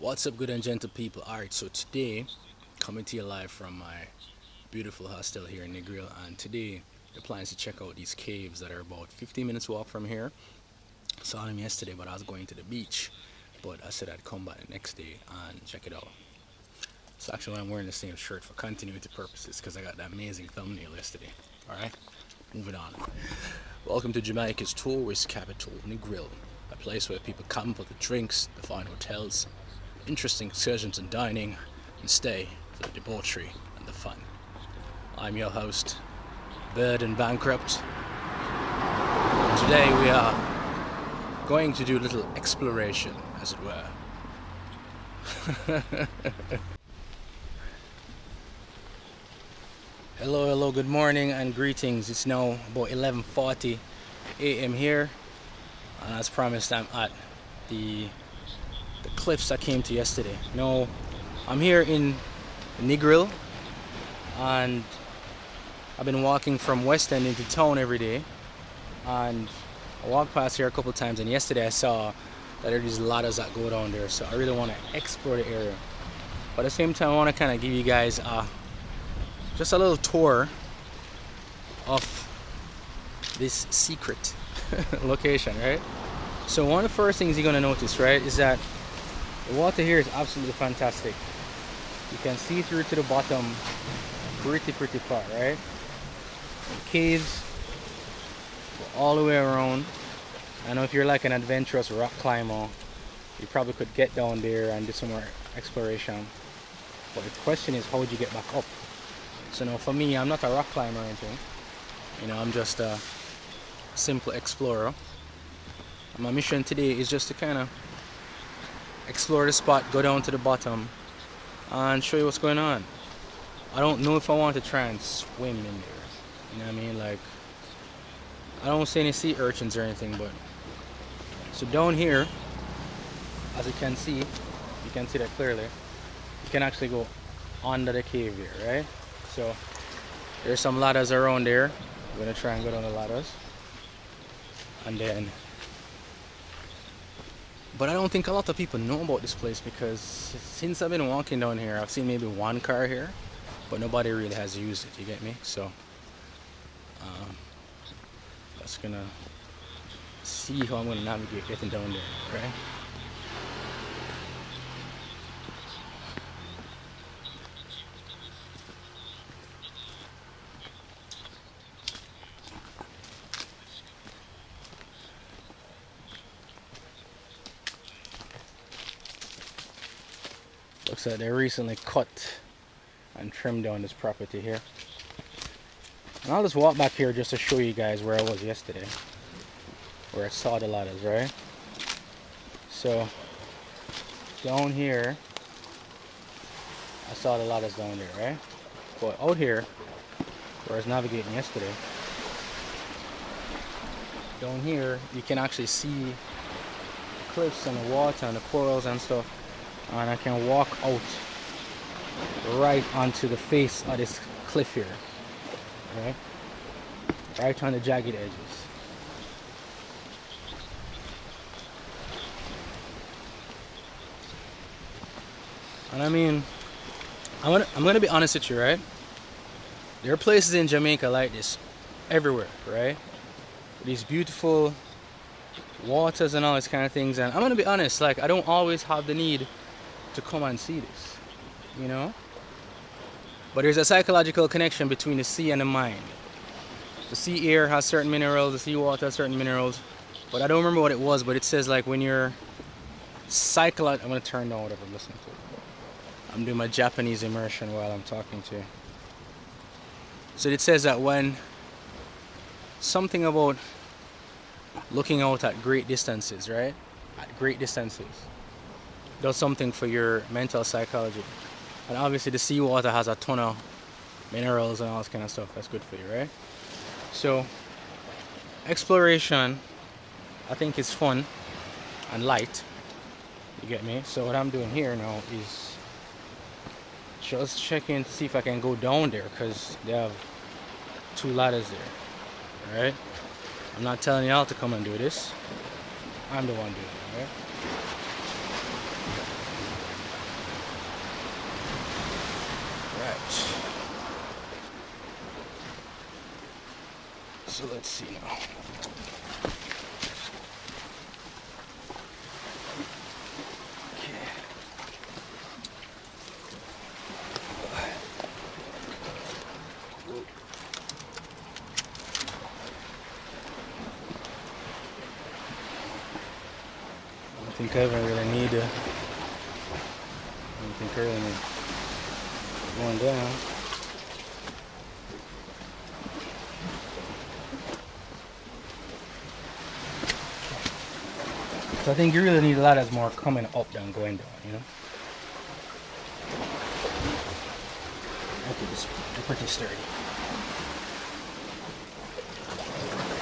What's up, good and gentle people? Alright, so today, coming to you live from my beautiful hostel here in NEGRIL, and today the plan is to check out these caves that are about 15 minutes walk from here. Saw them yesterday, but I was going to the beach, but I said I'd come back the next day and check it out. So actually, I'm wearing the same shirt for continuity purposes because I got that amazing thumbnail yesterday. Alright, moving on. Welcome to Jamaica's tourist capital, NEGRIL, a place where people come for the drinks, the fine hotels, interesting excursions and dining, and stay for the debauchery and the fun. I'm your host, Bird and Bankrupt. Today we are going to do a little exploration, as it were. Hello, good morning and greetings. It's now about 11:40 a.m. here, and as promised, I'm at the cliffs I came to yesterday. Now, I'm here in NEGRIL, and I've been walking from West End into town every day, and I walked past here a couple times, and yesterday I saw that there are these ladders that go down there, so I really want to explore the area. But at the same time, I want to kind of give you guys just a little tour of this secret location, right? So one of the first things you're going to notice, right, is that the water here is absolutely fantastic. You can see through to the bottom pretty far, right? The caves go all the way around. I know if you're like an adventurous rock climber, you probably could get down there and do some more exploration. But the question is, how would you get back up? So now for me, I'm not a rock climber or anything. You know, I'm just a simple explorer. And my mission today is just to kind of explore the spot, go down to the bottom, and show you what's going on. I don't know if I want to try and swim in there. You know what I mean? Like, I don't see any sea urchins or anything, but so down here, as you can see that clearly, you can actually go under the cave here, right? So there's some ladders around there. I'm gonna try and go down the ladders, and then. But I don't think a lot of people know about this place because since I've been walking down here, I've seen maybe one car here, but nobody really has used it. You get me? So that's gonna see how I'm gonna navigate getting down there, right? Looks like they recently cut and trimmed down this property here. And I'll just walk back here just to show you guys where I was yesterday, where I saw the ladders, right? So down here, I saw the ladders down there, right? But out here, where I was navigating yesterday, down here you can actually see the cliffs and the water and the corals and stuff, and I can walk out right onto the face of this cliff here, right on the jagged edges. And I mean, I'm gonna be honest with you, right? There are places in Jamaica like this everywhere, right? These beautiful waters and all these kind of things, and I'm gonna be honest, like, I don't always have the need to come and see this, you know? But there's a psychological connection between the sea and the mind. The sea air has certain minerals, the sea water has certain minerals, but I don't remember what it was, but it says like when you're I'm gonna turn down whatever I'm listening to. I'm doing my Japanese immersion while I'm talking to you. So it says that when something about looking out at great distances, right? At great distances does something for your mental psychology. And obviously the seawater has a ton of minerals and all this kind of stuff. That's good for you, right? So exploration, I think, is fun and light. You get me? So what I'm doing here now is just checking to see if I can go down there, because they have two ladders there. Alright? I'm not telling y'all to come and do this. I'm the one doing it, right? So let's see now. Okay. I don't think I ever really need to. I don't think I really need going down. So I think you really need a lot that's more coming up than going down, you know? Okay, this is pretty sturdy.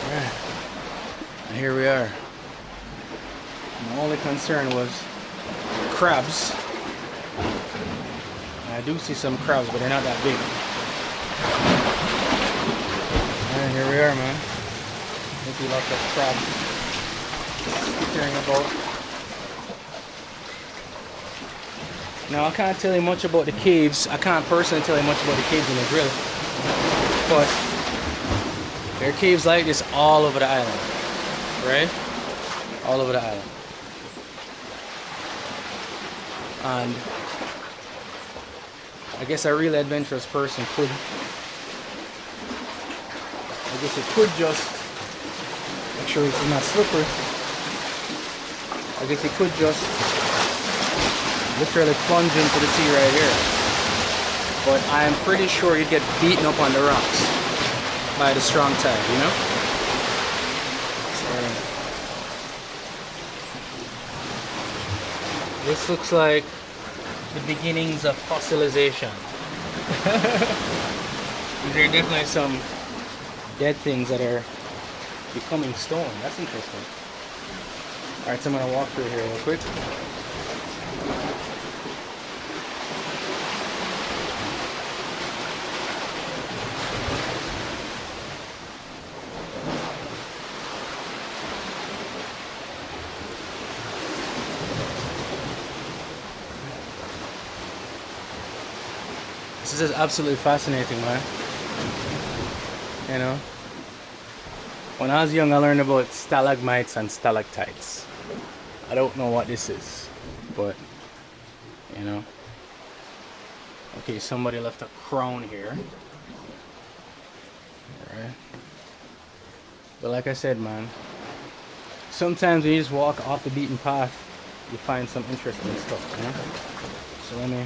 Alright. And here we are. My only concern was crabs. And I do see some crabs, but they're not that big. And here we are, man. Maybe lots of crabs. Hearing about. Now I can't tell you much about the caves. I can't personally tell you much about the caves in the grill, but there are caves like this all over the island, right? All over the island. And I guess a really adventurous person could, I guess it could just make sure it's not slippery. I guess he could just literally plunge into the sea right here. But I'm pretty sure you'd get beaten up on the rocks by the strong tide, you know? So, this looks like the beginnings of fossilization. There are definitely some dead things that are becoming stone. That's interesting. Alright, so I'm going to walk through here real quick. This is absolutely fascinating, man. You know? When I was young, I learned about stalagmites and stalactites. I don't know what this is, but you know. Okay, somebody left a crown here. Alright. But like I said, man, sometimes when you just walk off the beaten path, you find some interesting stuff, you know? So let me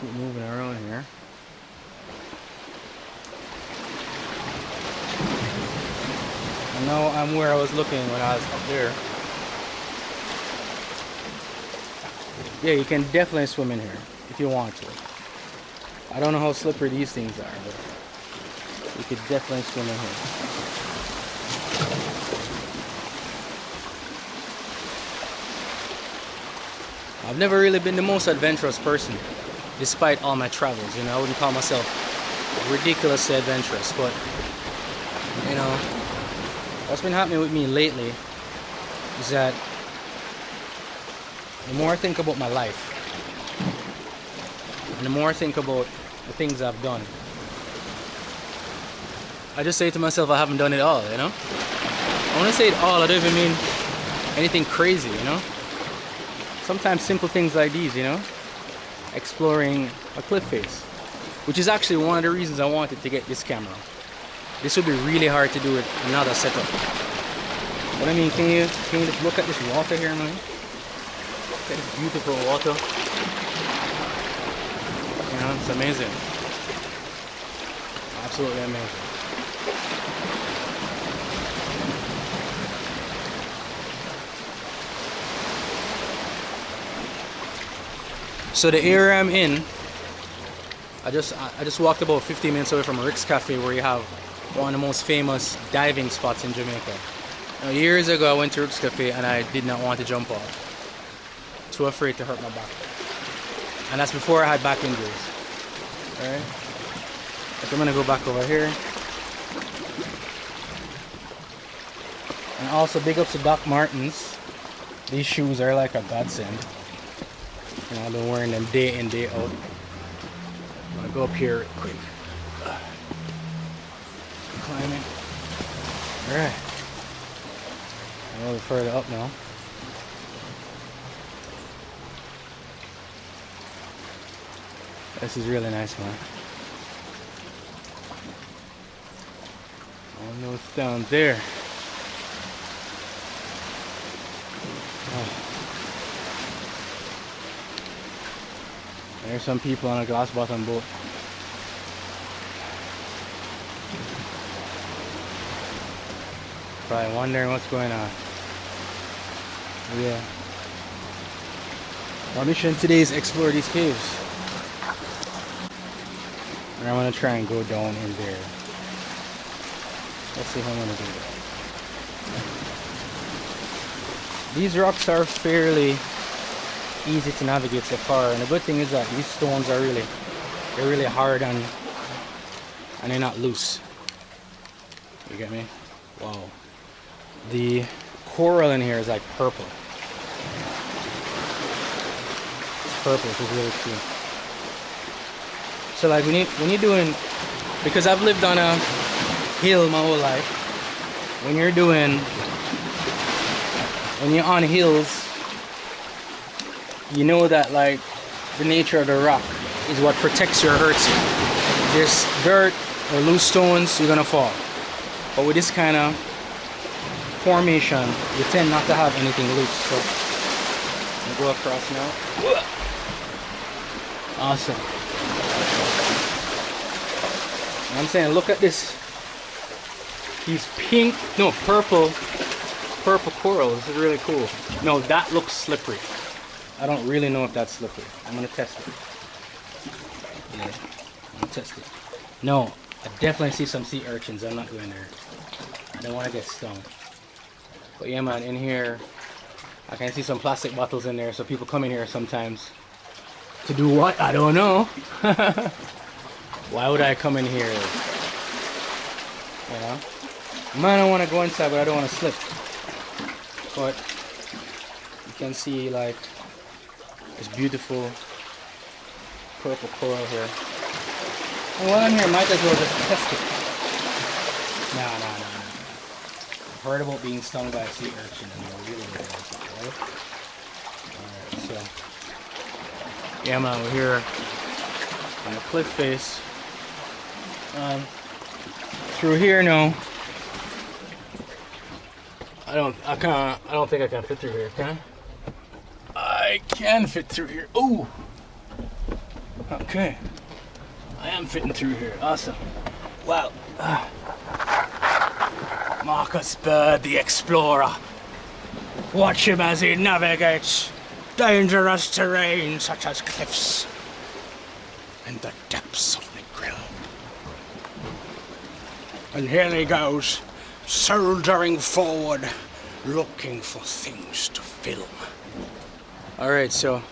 keep moving around here. I know I'm where I was looking when I was up there. Yeah, you can definitely swim in here if you want to. I don't know how slippery these things are, but you could definitely swim in here. I've never really been the most adventurous person, despite all my travels. You know, I wouldn't call myself ridiculously adventurous, but you know, what's been happening with me lately is that the more I think about my life, and the more I think about the things I've done, I just say to myself, I haven't done it all, you know? I want to say it all, I don't even mean anything crazy, you know? Sometimes simple things like these, you know? Exploring a cliff face, which is actually one of the reasons I wanted to get this camera. This would be really hard to do with another setup. But I mean, can you just look at this water here, man? Look at this beautiful water. You know, it's amazing. Absolutely amazing. So the area I'm in, I just walked about 15 minutes away from Rick's Cafe, where you have one of the most famous diving spots in Jamaica. Now, years ago I went to Rick's Cafe and I did not want to jump off. Too afraid to hurt my back. And that's before I had back injuries. Alright? So I'm gonna go back over here. And also big ups to Doc Martens. These shoes are like a godsend. You know, I've been wearing them day in, day out. I'm gonna go up here quick. Climb Alright. A little further up now. This is really nice, man. I don't know what's down there. Oh. There's some people on a glass bottom boat. Probably wondering what's going on. Yeah. Our mission today is explore these caves. And I want to try and go down in there. Let's see how I'm going to do that. These rocks are fairly easy to navigate so far, and the good thing is that these stones are really hard and they're not loose. You get me? Wow. The coral in here is like purple. It's purple, which is really cool. So like when you're doing, because I've lived on a hill my whole life, when you're on hills, you know that like the nature of the rock is what protects you or hurts you. There's dirt or loose stones, you're gonna fall. But with this kind of formation, you tend not to have anything loose. So I'll go across now. Awesome. I'm saying, look at this. These purple coral. This is really cool. No, that looks slippery. I don't really know if that's slippery. I'm gonna test it. Yeah, I'm gonna test it. No, I definitely see some sea urchins. I'm not going there. I don't want to get stung. But yeah, man, in here, I can see some plastic bottles in there. So people come in here sometimes to do what? I don't know. Why would I come in here? You know? Man, I want to go inside, but I don't want to slip. But you can see like this beautiful purple coral here. And while I'm here, I might as well just test it. No. I've heard about being stung by a sea urchin, and I really like it, right? Alright, so yeah, man, we're here on the cliff face. Through here now. I don't think I can fit through here, can I? I can fit through here. Oh, okay. I am fitting through here. Awesome. Wow. Marcus Bird, the explorer. Watch him as he navigates dangerous terrain such as cliffs and the depths of NEGRIL. And here he goes, soldiering forward, looking for things to film. Alright, so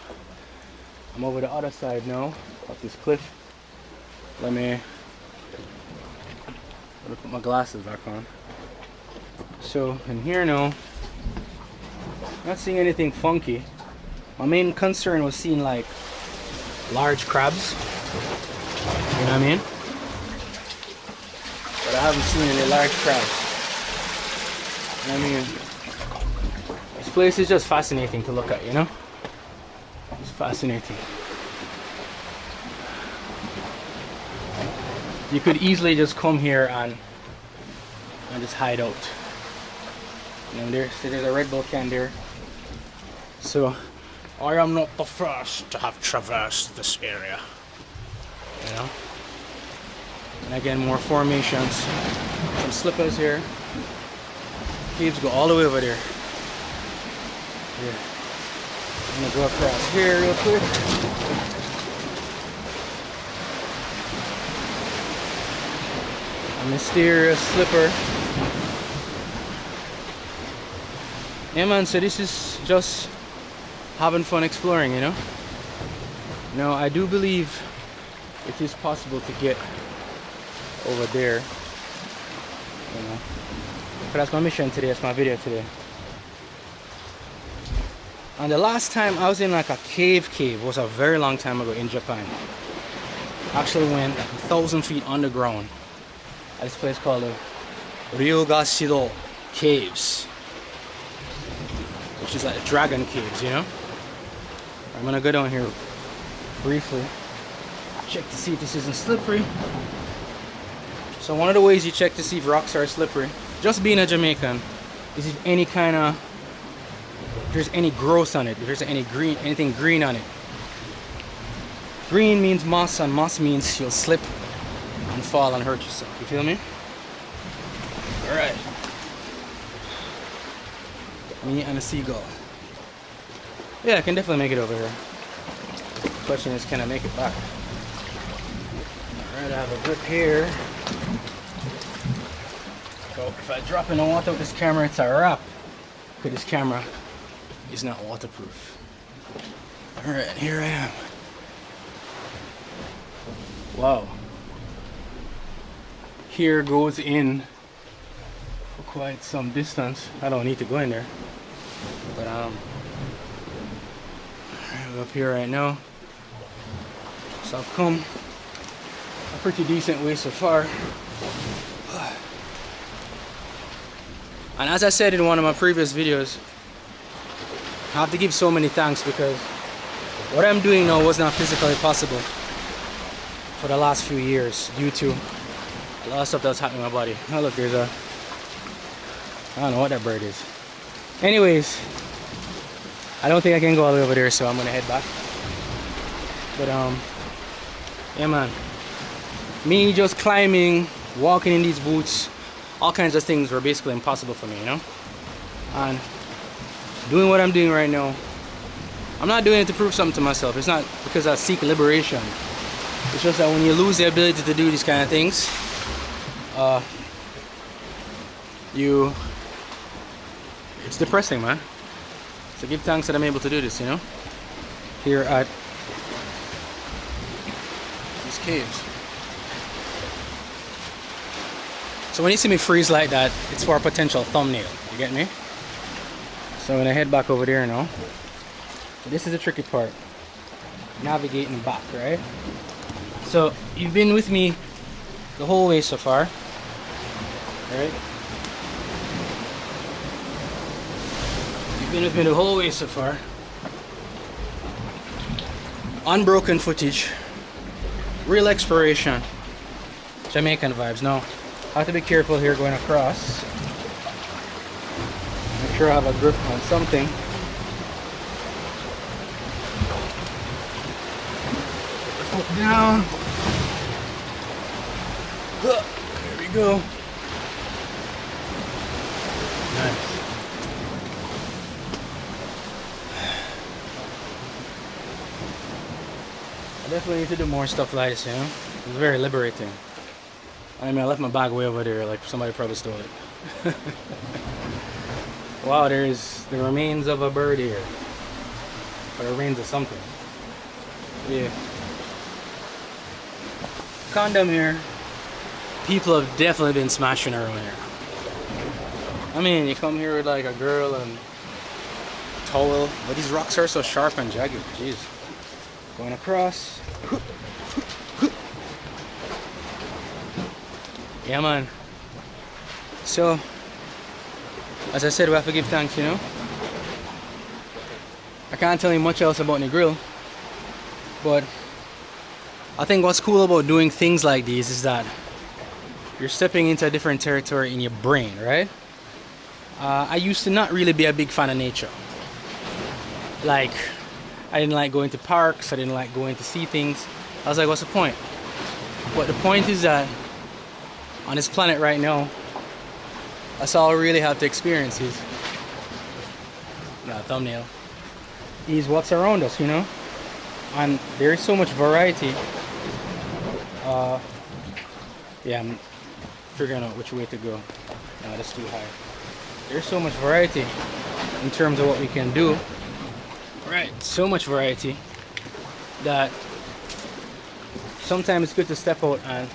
I'm over the other side now, up this cliff. Let me put my glasses back on. So in here now, not seeing anything funky. My main concern was seeing like large crabs. You know what I mean? But I haven't seen any large crabs. I mean, this place is just fascinating to look at, you know? It's fascinating. You could easily just come here and just hide out. And there's a red bull can there. So I am not the first to have traversed this area. You know? And again, more formations. Some slippers here. Caves go all the way over there. Yeah. I'm gonna go across here real quick. A mysterious slipper. Yeah, man, so this is just having fun exploring, you know? Now, I do believe it is possible to get over there, you know? But that's my mission today, that's my video today. And the last time I was in like a cave was a very long time ago in Japan. Actually went 1,000 feet underground at this place called Ryugashido Caves, which is like dragon caves, you know. I'm gonna go down here briefly, check to see if this isn't slippery. So one of the ways you check to see if rocks are slippery, just being a Jamaican, is if any kind of, if there's any growth on it, if there's anything green on it. Green means moss, and moss means you'll slip and fall and hurt yourself. You feel me? All right. Me and a seagull. Yeah, I can definitely make it over here. Question is, can I make it back? All right, I have a grip here. So if I drop in the water with this camera, it's a wrap. Because this camera is not waterproof. All right, here I am. Wow. Here goes in for quite some distance. I don't need to go in there. But we're up here right now. So I've come a pretty decent way so far. And as I said in one of my previous videos, I have to give so many thanks because what I'm doing now was not physically possible for the last few years due to a lot of stuff that's happening in my body. Oh look, there's a, I don't know what that bird is. Anyways, I don't think I can go all the way over there, so I'm gonna head back. But yeah man, me just climbing, walking in these boots, all kinds of things were basically impossible for me, you know. And doing what I'm doing right now, I'm not doing it to prove something to myself. It's not because I seek liberation. It's just that when you lose the ability to do these kind of things, it's depressing, man. So give thanks that I'm able to do this, you know, here at these caves. So when you see me freeze like that, it's for a potential thumbnail, you get me? So I'm gonna head back over there now. So this is the tricky part, navigating back, right? So you've been with me the whole way so far, right? You've been with me the whole way so far. Unbroken footage, real exploration, Jamaican vibes. Now, I have to be careful here going across. Make sure I have a grip on something. Put the foot down. There we go. Nice. I definitely need to do more stuff like this, you know? It's very liberating. I mean, I left my bag way over there, like somebody probably stole it. Wow, there's the remains of a bird here. Or the remains of something. Yeah. Condom here. People have definitely been smashing around here. I mean, you come here with like a girl and a towel, but these rocks are so sharp and jagged. Jeez. Going across. Yeah, man. So, as I said, we have to give thanks, you know. I can't tell you much else about NEGRIL, but I think what's cool about doing things like these is that you're stepping into a different territory in your brain, right? I used to not really be a big fan of nature. Like, I didn't like going to parks, I didn't like going to see things. I was like, what's the point? But the point is that on this planet right now, that's all we really have to experience is, thumbnail, is what's around us, you know? And there is so much variety. Yeah, I'm figuring out which way to go. No, that's too high. There's so much variety in terms of what we can do. Right, so much variety that sometimes it's good to step out and,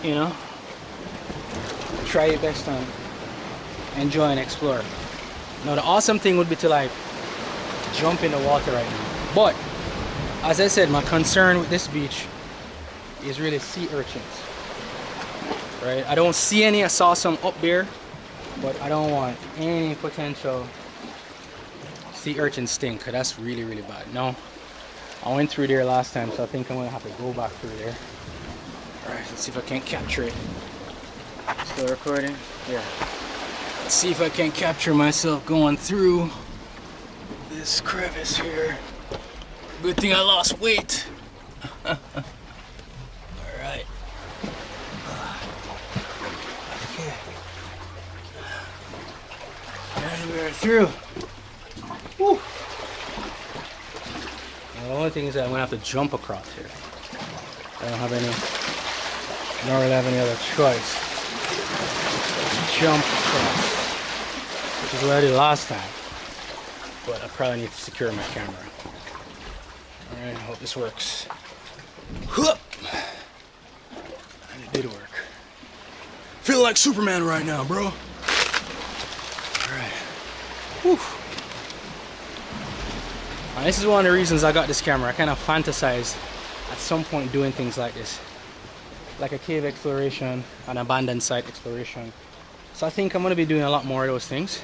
you know, try your best and enjoy and explore. Now the awesome thing would be to like jump in the water right now. But as I said, my concern with this beach is really sea urchins, right? I don't see any. I saw some up there, but I don't want any potential sea urchin stink, because that's really, really bad. No, I went through there last time, so I think I'm gonna have to go back through there. All right, let's see if I can capture it. Still recording? Yeah. Let's see if I can capture myself going through this crevice here. Good thing I lost weight. All right. Okay. And we're through. Woo. Well, the only thing is that I'm gonna have to jump across here. I don't have any, nor will I have any other choice. Jump across, which is what I did last time. But I probably need to secure my camera. Alright, I hope this works. And it did work. Feel like Superman right now, bro. Alright. Whew. And this is one of the reasons I got this camera. I kind of fantasize at some point doing things like this. Like a cave exploration, an abandoned site exploration. So I think I'm going to be doing a lot more of those things.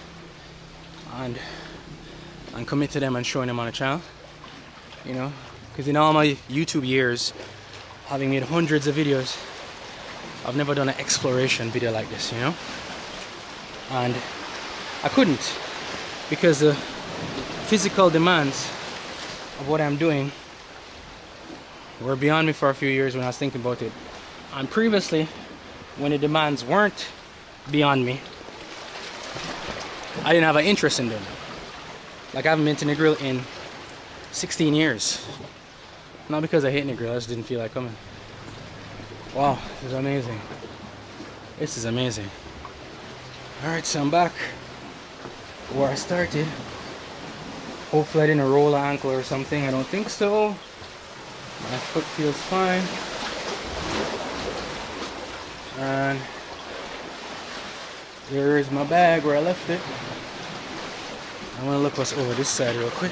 And commit to them and showing them on the channel. You know, because in all my YouTube years, having made hundreds of videos, I've never done an exploration video like this, you know. And I couldn't, because the physical demands of what I'm doing were beyond me for a few years when I was thinking about it. And previously, when the demands weren't beyond me, I didn't have an interest in doing it. Like, I haven't been to NEGRIL in 16 years. Not because I hate NEGRIL, I just didn't feel like coming. Wow, this is amazing. This is amazing. Alright, so I'm back where I started. Hopefully I didn't roll an ankle or something. I don't think so. My foot feels fine. And there is my bag where I left it. I want to look what's over this side real quick.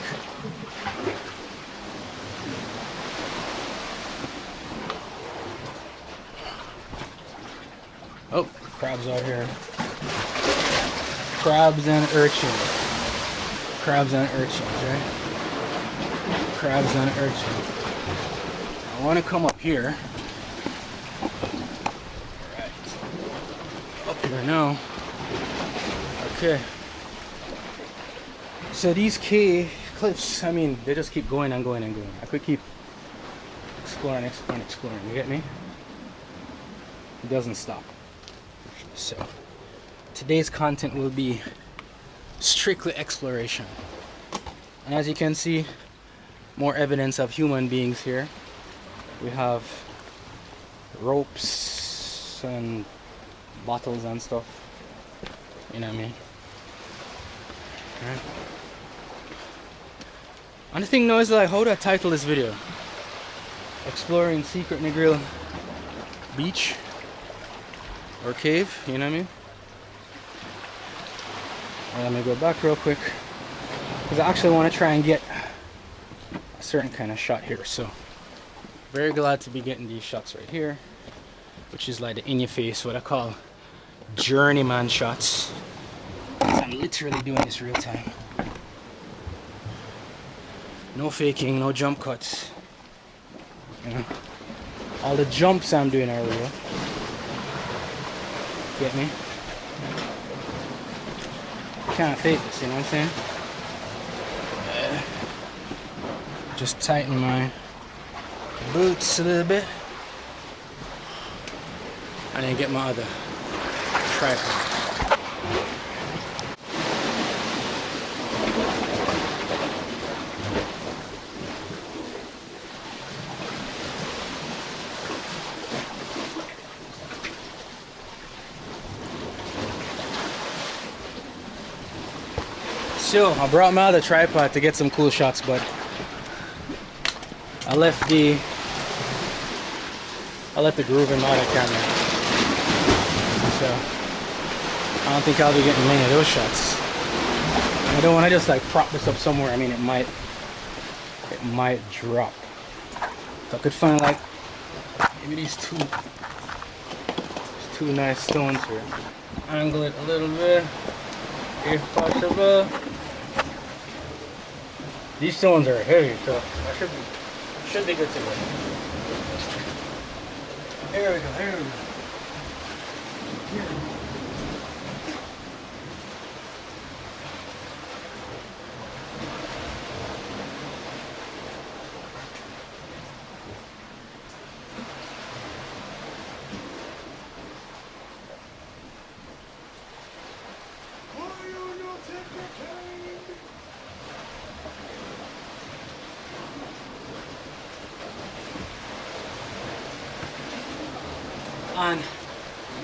Oh, crabs out here. Crabs and urchins. Crabs and urchins, right? Crabs and urchins. I want to come up here. Alright. Up here now. Okay. So these cliffs, I mean, they just keep going and going and going. I could keep exploring, exploring. You get me? It doesn't stop. So today's content will be strictly exploration. And as you can see, more evidence of human beings here. We have ropes and bottles and stuff. You know what I mean? Right. And the thing now is, like, how do I title this video? Exploring secret NEGRIL beach or cave, you know what I mean? Alright, let me go back real quick, because I actually want to try and get a certain kind of shot here. So very glad to be getting these shots right here, which is like the in your face, what I call journeyman shots. I'm literally doing this real time. No faking, no jump cuts. You know, all the jumps I'm doing are real. Get me? Can't fake this, you know what I'm saying? Just tighten my boots a little bit. And then get my other tripod. So I brought my other tripod to get some cool shots, but I left the groove in my other camera, so I don't think I'll be getting many of those shots. And I don't want to just like prop this up somewhere. I mean, it might drop. If I could find like maybe these two two nice stones here. Angle it a little bit, if possible. These stones are heavy, so I should be good to go. Here we go, here we go. And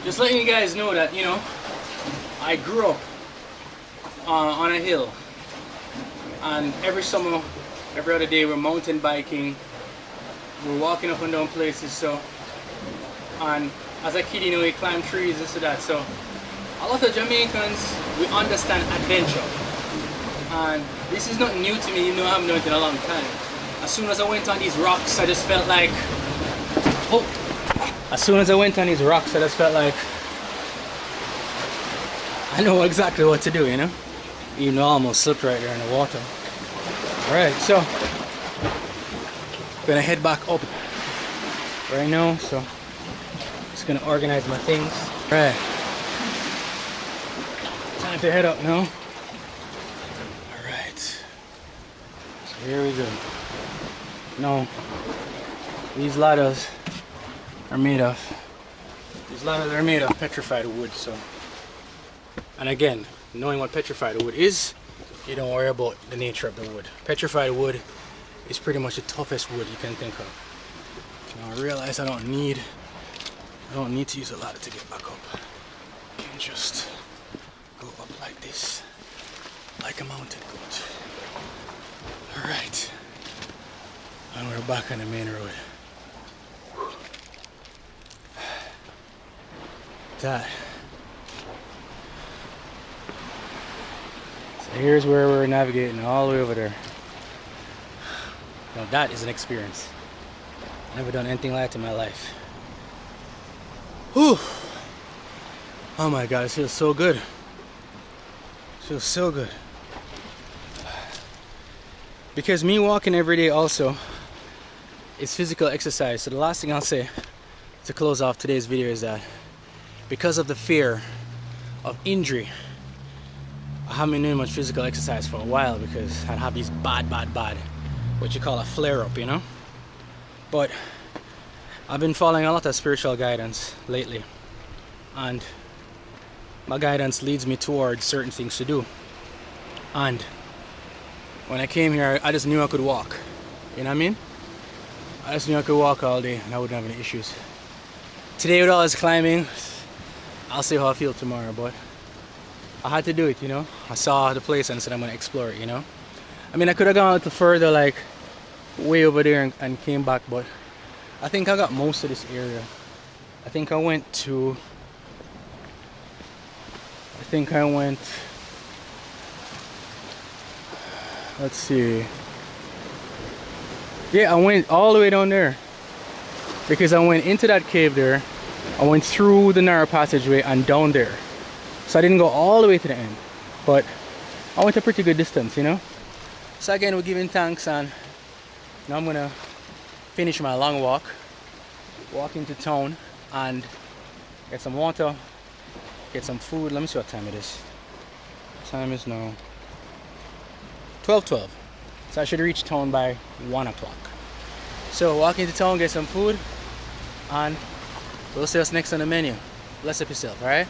just letting you guys know that, you know, I grew up on a hill, and every summer, every other day, we're mountain biking, we're walking up and down places. So, and as a kid, you know, we climb trees, this or that. So a lot of Jamaicans, we understand adventure, and this is not new to me. You know, I haven't done it in a long time. As soon as I went on these rocks, I just felt like, as soon as I went on these rocks, I just felt like I know exactly what to do, you know? Even though I almost slipped right there in the water. Alright, so I'm gonna head back up right now, so just gonna organize my things. Alright, time to head up now. Alright, so here we go. Now, these ladders are made of petrified wood. So, and again, knowing what petrified wood is, you don't worry about the nature of the wood. Petrified wood is pretty much the toughest wood you can think of. Now I realize I don't need to use a ladder to get back up. I can just go up like this, like a mountain goat. Alright, and we're back on the main road. That. So here's where we're navigating all the way over there. Now that is an experience. Never done anything like that in my life. Whew. Oh my god, it feels so good. It feels so good. Because me walking every day also is physical exercise. So the last thing I'll say to close off today's video is that because of the fear of injury, I haven't been doing much physical exercise for a while because I'd have these bad, what you call a flare-up, you know? But I've been following a lot of spiritual guidance lately, and my guidance leads me towards certain things to do. And when I came here, I just knew I could walk, you know what I mean? I just knew I could walk all day and I wouldn't have any issues. Today with all this climbing, I'll see how I feel tomorrow, but I had to do it, you know? I saw the place and said I'm gonna explore it, you know? I mean, I could have gone a little further, like way over there and came back, but I think I got most of this area. I think I went, let's see. Yeah, I went all the way down there because I went into that cave there. I went through the narrow passageway and down there. So I didn't go all the way to the end, but I went a pretty good distance, you know? So again, we're giving thanks, and now I'm gonna finish my long walk into town and get some water, get some food. Let me see what time it is. Time is now 12:12. So I should reach town by 1 o'clock. So walk into town, get some food, and we'll see what's next on the menu. Bless up yourself, alright?